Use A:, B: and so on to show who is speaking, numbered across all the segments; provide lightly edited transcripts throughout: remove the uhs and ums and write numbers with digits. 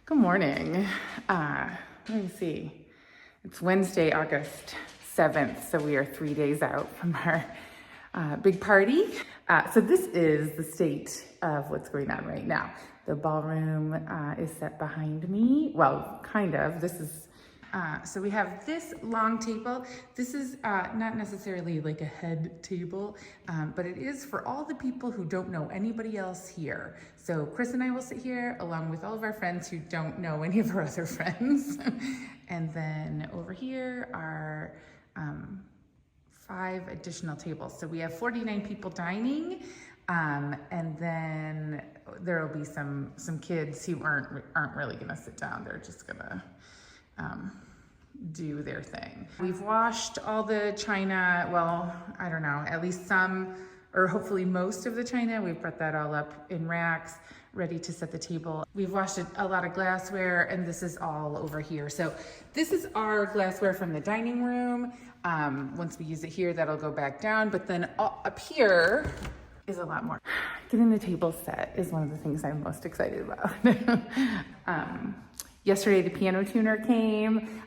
A: Good morning. Let me see. It's Wednesday, August 7th, so we are 3 days out from our big party. So this is the state of what's going on right now. The ballroom is set behind me. Well, kind of. So we have this long table. This is not necessarily like a head table, but it is for all the people who don't know anybody else here. So Chris and I will sit here along with all of our friends who don't know any of our other friends. And then over here are 5 additional tables. So we have 49 people dining. And then there will be some kids who aren't really gonna sit down. They're just gonna do their thing. We've washed all the china. Well, I don't know, at least some, or hopefully most of the china. We've brought that all up in racks, ready to set the table. We've washed a lot of glassware, and this is all over here. So this is our glassware from the dining room. Once we use it here, that'll go back down, but then up here is a lot more. Getting the table set is one of the things I'm most excited about. Yesterday, the piano tuner came.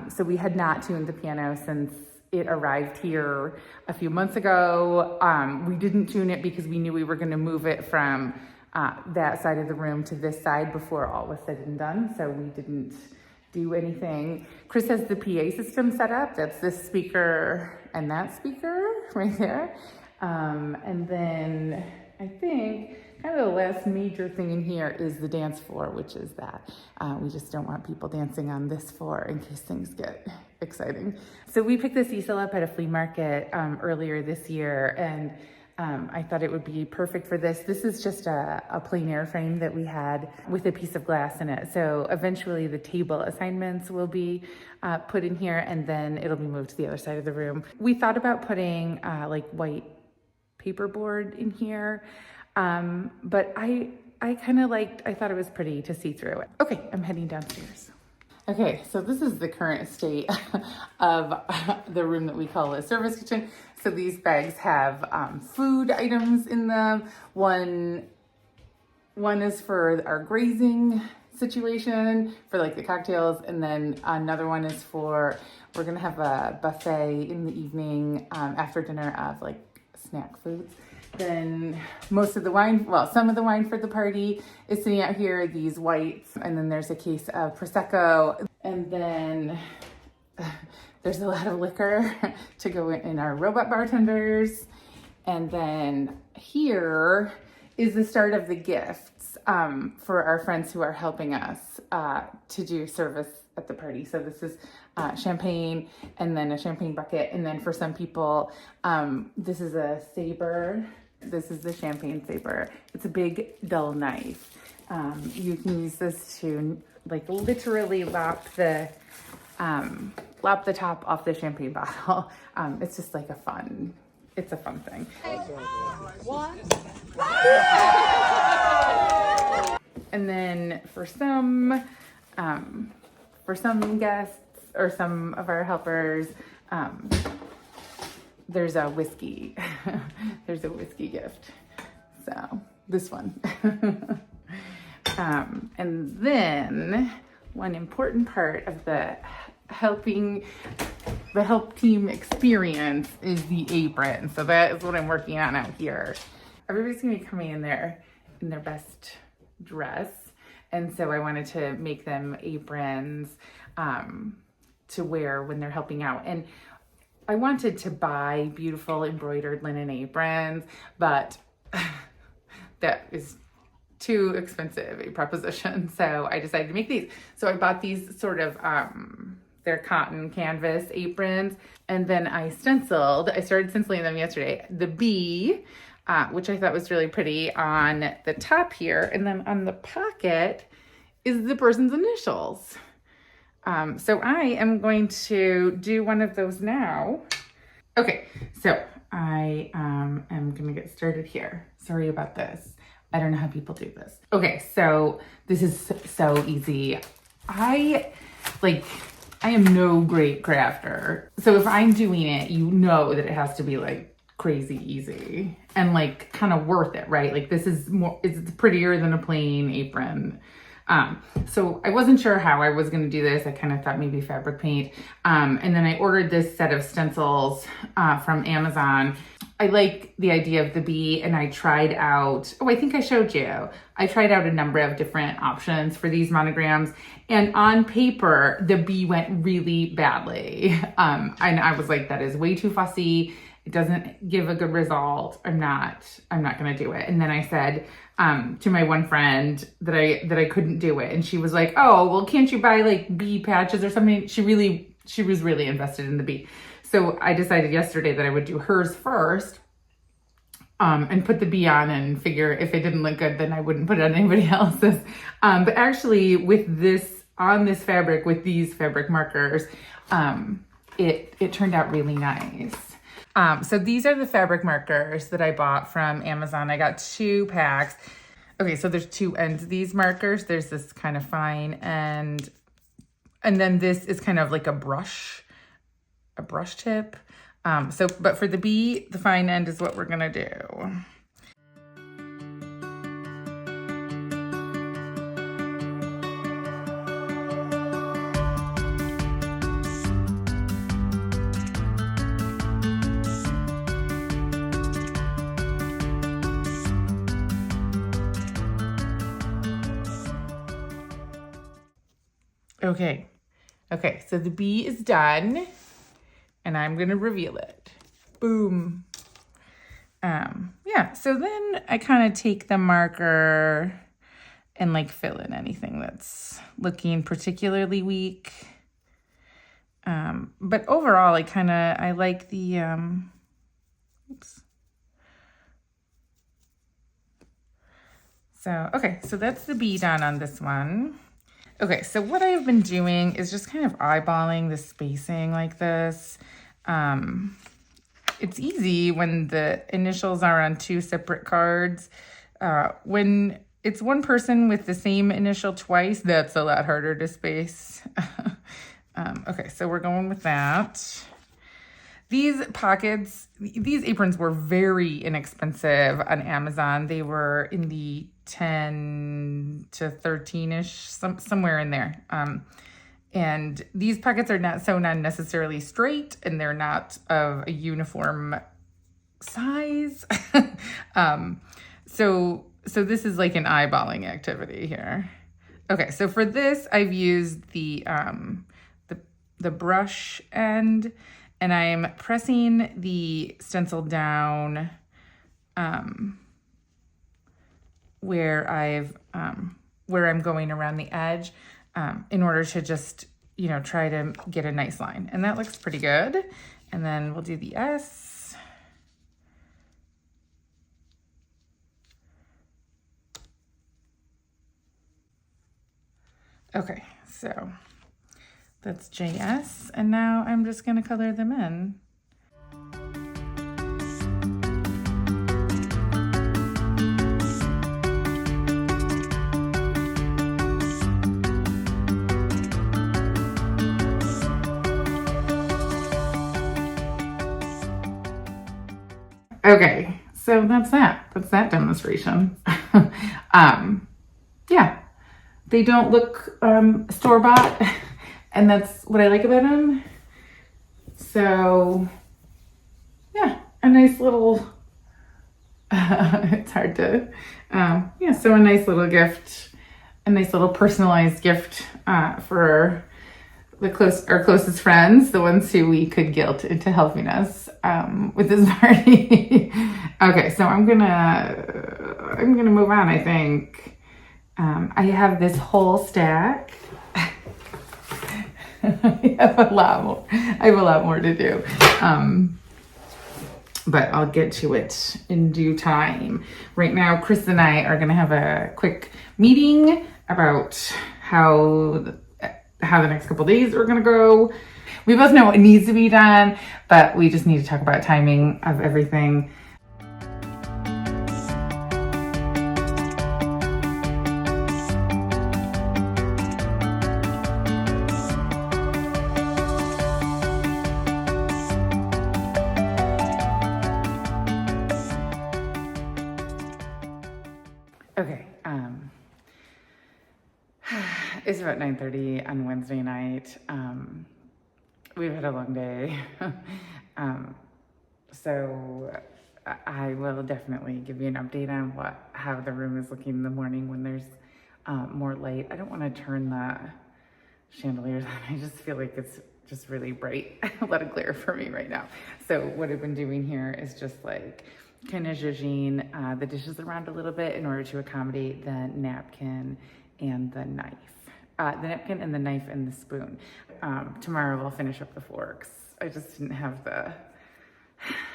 A: So we had not tuned the piano since it arrived here a few months ago. We didn't tune it because we knew we were gonna move it from that side of the room to this side before all was said and done. So we didn't do anything. Chris has the PA system set up. That's this speaker and that speaker right there. And then I think kind of the last major thing in here is the dance floor, which is that we just don't want people dancing on this floor in case things get exciting. So we picked this easel up at a flea market earlier this year, and I thought it would be perfect for this. This is just a plein air frame that we had with a piece of glass in it. So eventually the table assignments will be put in here, and then it'll be moved to the other side of the room. We thought about putting like white paperboard in here, but I thought it was pretty to see through it. Okay, I'm heading downstairs. Okay, so this is the current state of the room that we call a service kitchen. So these bags have food items in them. One is for our grazing situation, for like the cocktails, and then another one is we're gonna have a buffet in the evening after dinner of like snack foods. Then most of the wine, well, some of the wine for the party is sitting out here, these whites, and then there's a case of Prosecco, and then there's a lot of liquor to go in our robot bartenders. And then here is the start of the gifts for our friends who are helping us to do service at the party. So this is champagne, and then a champagne bucket. And then for some people, this is a saber. This is the champagne saber. It's a big dull knife. You can use this to like literally lop the top off the champagne bottle. It's just like a fun thing. And then for some guests or some of our helpers, there's a whiskey. There's a whiskey gift. So this one. And then one important part of the help team experience is the apron. So that is what I'm working on out here. Everybody's gonna be coming in there in their best dress. And so I wanted to make them aprons to wear when they're helping out. And I wanted to buy beautiful embroidered linen aprons, but that is too expensive a proposition. So I decided to make these. So I bought these sort of, they're cotton canvas aprons. And then I started stenciling them yesterday. The bee, which I thought was really pretty on the top here. And then on the pocket is the person's initials. So I am going to do one of those now. Okay, so I am gonna get started here. Sorry about this. I don't know how people do this. Okay, so this is so easy. I am no great crafter. So if I'm doing it, you know that it has to be like crazy easy and like kind of worth it, right? Like this is more, it's prettier than a plain apron. So I wasn't sure how I was going to do this. I kind of thought maybe fabric paint. And then I ordered this set of stencils from Amazon. I like the idea of the bee, and I tried out, I think I showed you. I tried out a number of different options for these monograms, and on paper, the bee went really badly. And I was like, that is way too fussy. It doesn't give a good result. I'm not going to do it. And then I said to my one friend that I couldn't do it. And she was like, oh, well, can't you buy like bee patches or something? She was really invested in the bee. So I decided yesterday that I would do hers first and put the bee on and figure if it didn't look good, then I wouldn't put it on anybody else's. But actually with this, on this fabric, with these fabric markers, it turned out really nice. So these are the fabric markers that I bought from Amazon. I got 2 packs. Okay, so there's 2 ends of these markers. There's this kind of fine end, and then this is kind of like a brush tip. But for the bee, the fine end is what we're gonna do. Okay, so the bee is done, and I'm gonna reveal it. Boom. Yeah, so then I kind of take the marker and like fill in anything that's looking particularly weak. But overall, I like the, oops. So, okay, so that's the bee done on this one. Okay, so what I've been doing is just kind of eyeballing the spacing like this. It's easy when the initials are on 2 separate cards. When it's one person with the same initial twice, that's a lot harder to space. Okay, so we're going with that. These pockets, these aprons were very inexpensive on Amazon. They were in the 10 to 13-ish, somewhere in there. And these pockets are not necessarily straight, and they're not of a uniform size. So this is like an eyeballing activity here. Okay, so for this, I've used the brush end, and I'm pressing the stencil down where I'm going around the edge in order to just, try to get a nice line. And that looks pretty good. And then we'll do the S. Okay, so that's JS, and now I'm just gonna color them in. Okay, so that's that demonstration. Yeah, they don't look store-bought, and that's what I like about them. So yeah, a nice little, it's hard to, so a nice little gift, a nice little personalized gift for our closest friends, the ones who we could guilt into helping us with this party. Okay, so I'm gonna move on, I think. I have this whole stack. I have a lot more to do. But I'll get to it in due time. Right now, Chris and I are gonna have a quick meeting about how the next couple days are gonna go. We both know what needs to be done, but we just need to talk about timing of everything. Okay, It's about 9:30 on Wednesday night. We've had a long day. So I will definitely give you an update on how the room is looking in the morning when there's more light. I don't want to turn the chandeliers on. I just feel like it's just really bright, a lot of glare for me right now. So what I've been doing here is just like kind of zhuzhing the dishes around a little bit in order to accommodate the napkin and the knife. The napkin and the knife and the spoon. Tomorrow we'll finish up the forks. I just didn't have the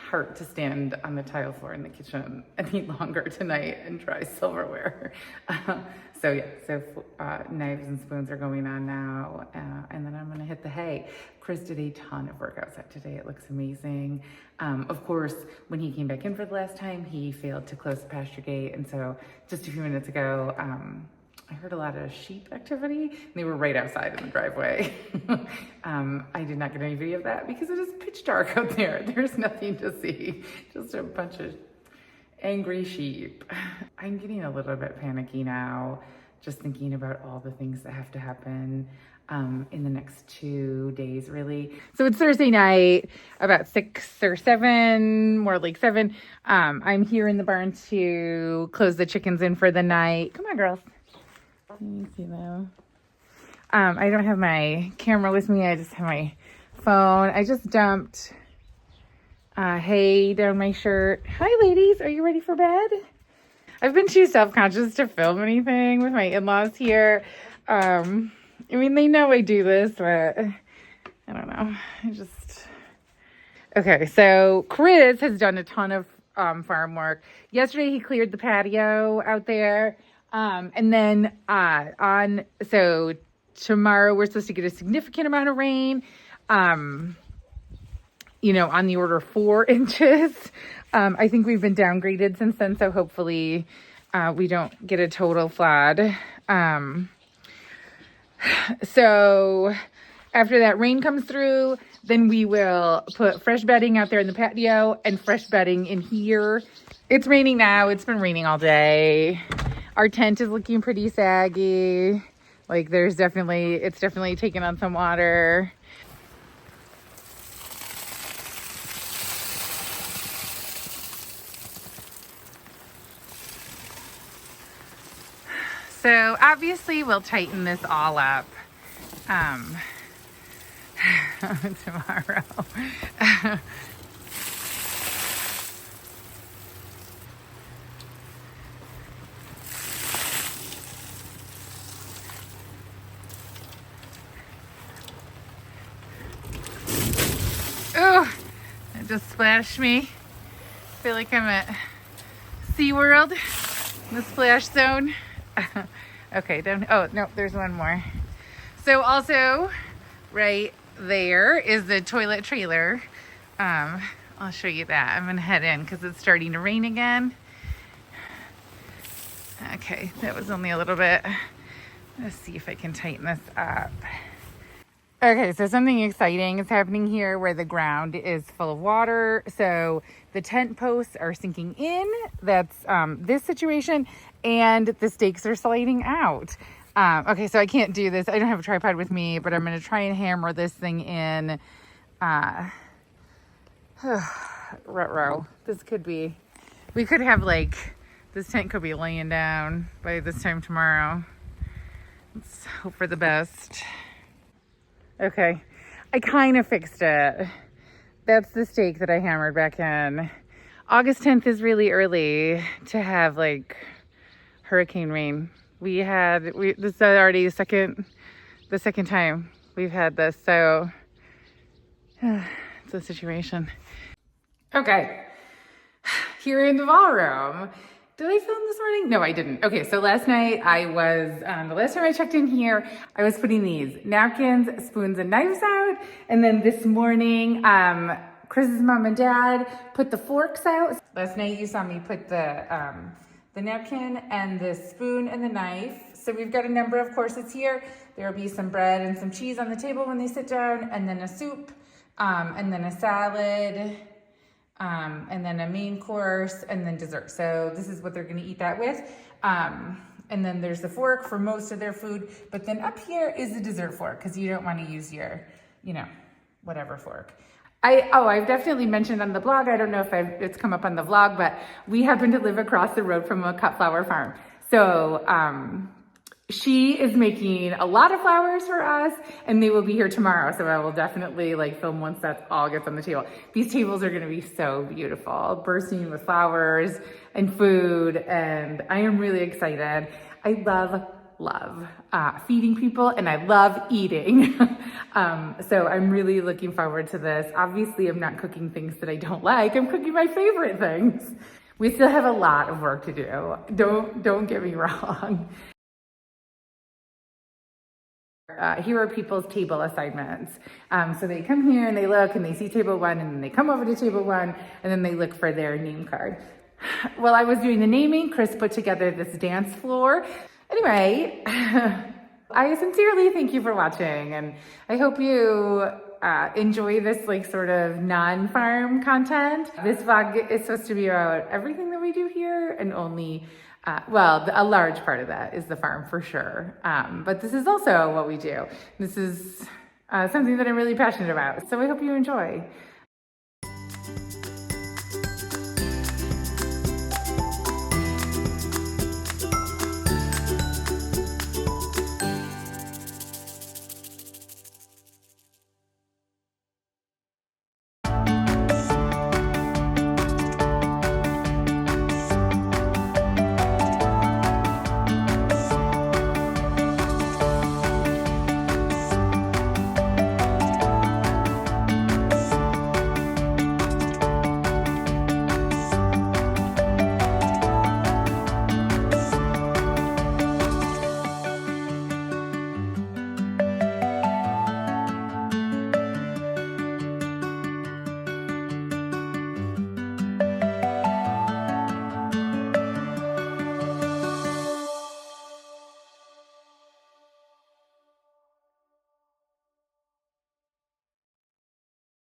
A: heart to stand on the tile floor in the kitchen any longer tonight and dry silverware. So knives and spoons are going on now, and then I'm gonna hit the hay. Chris did a ton of work outside today. It looks amazing. Of course, when he came back in for the last time, he failed to close the pasture gate, and so just a few minutes ago, I heard a lot of sheep activity. They were right outside in the driveway. I did not get any video of that because it is pitch dark out there. There's nothing to see, just a bunch of angry sheep. I'm getting a little bit panicky now, just thinking about all the things that have to happen in the next 2 days, really. So it's Thursday night, about 6 or 7, more like 7. I'm here in the barn to close the chickens in for the night. Come on, girls. Can you see them? I don't have my camera with me. I just have my phone. I just dumped hay down my shirt. Hi, ladies. Are you ready for bed? I've been too self-conscious to film anything with my in-laws here. I mean, they know I do this, but I don't know. Okay, so Chris has done a ton of farm work. Yesterday, he cleared the patio out there. And then so tomorrow we're supposed to get a significant amount of rain, on the order of 4 inches. I think we've been downgraded since then, so hopefully we don't get a total flood. So after that rain comes through, then we will put fresh bedding out there in the patio and fresh bedding in here. It's raining now. It's been raining all day. Our tent is looking pretty saggy. Like it's definitely taken on some water. So obviously we'll tighten this all up tomorrow. Oh, it just splashed me. I feel like I'm at SeaWorld, the splash zone. Okay, no, there's one more. So also, right there is the toilet trailer. I'll show you that. I'm gonna head in because it's starting to rain again. Okay, that was only a little bit. Let's see if I can tighten this up. Okay, so something exciting is happening here where the ground is full of water. So the tent posts are sinking in. That's this situation. And the stakes are sliding out. Okay, so I can't do this. I don't have a tripod with me, but I'm going to try and hammer this thing in. Ruh-roh. We could have this tent could be laying down by this time tomorrow. Let's hope for the best. Okay, I kind of fixed it. That's the stake that I hammered back in. August 10th is really early to have hurricane rain. This is already the second time we've had this, so it's a situation. Okay, here in the ballroom. Did I film this morning? No, I didn't. Okay, so last night the last time I checked in here, I was putting these napkins, spoons, and knives out. And then this morning, Chris's mom and dad put the forks out. Last night you saw me put the napkin and the spoon and the knife. So we've got a number of courses here. There'll be some bread and some cheese on the table when they sit down, and then a soup, and then a salad, and then a main course, and then dessert. So this is what they're gonna eat that with. And then there's the fork for most of their food. But then up here is the dessert fork because you don't want to use your, whatever fork. I've definitely mentioned on the blog, I don't know if it's come up on the vlog, but we happen to live across the road from a cut flower farm. So she is making a lot of flowers for us, and they will be here tomorrow. So I will definitely film once that all gets on the table. These tables are gonna be so beautiful, bursting with flowers and food, and I am really excited. I love feeding people, and I love eating. So I'm really looking forward to this. Obviously, I'm not cooking things that I don't like. I'm cooking my favorite things. We still have a lot of work to do. Don't get me wrong. Here are people's table assignments. So they come here and they look and they see table one, and then they come over to table one, and then they look for their name card. While I was doing the naming, Chris put together this dance floor. Anyway, I sincerely thank you for watching, and I hope you enjoy this sort of non-farm content. This vlog is supposed to be about everything that we do here, and only a large part of that is the farm for sure. But this is also what we do. This is something that I'm really passionate about. So I hope you enjoy.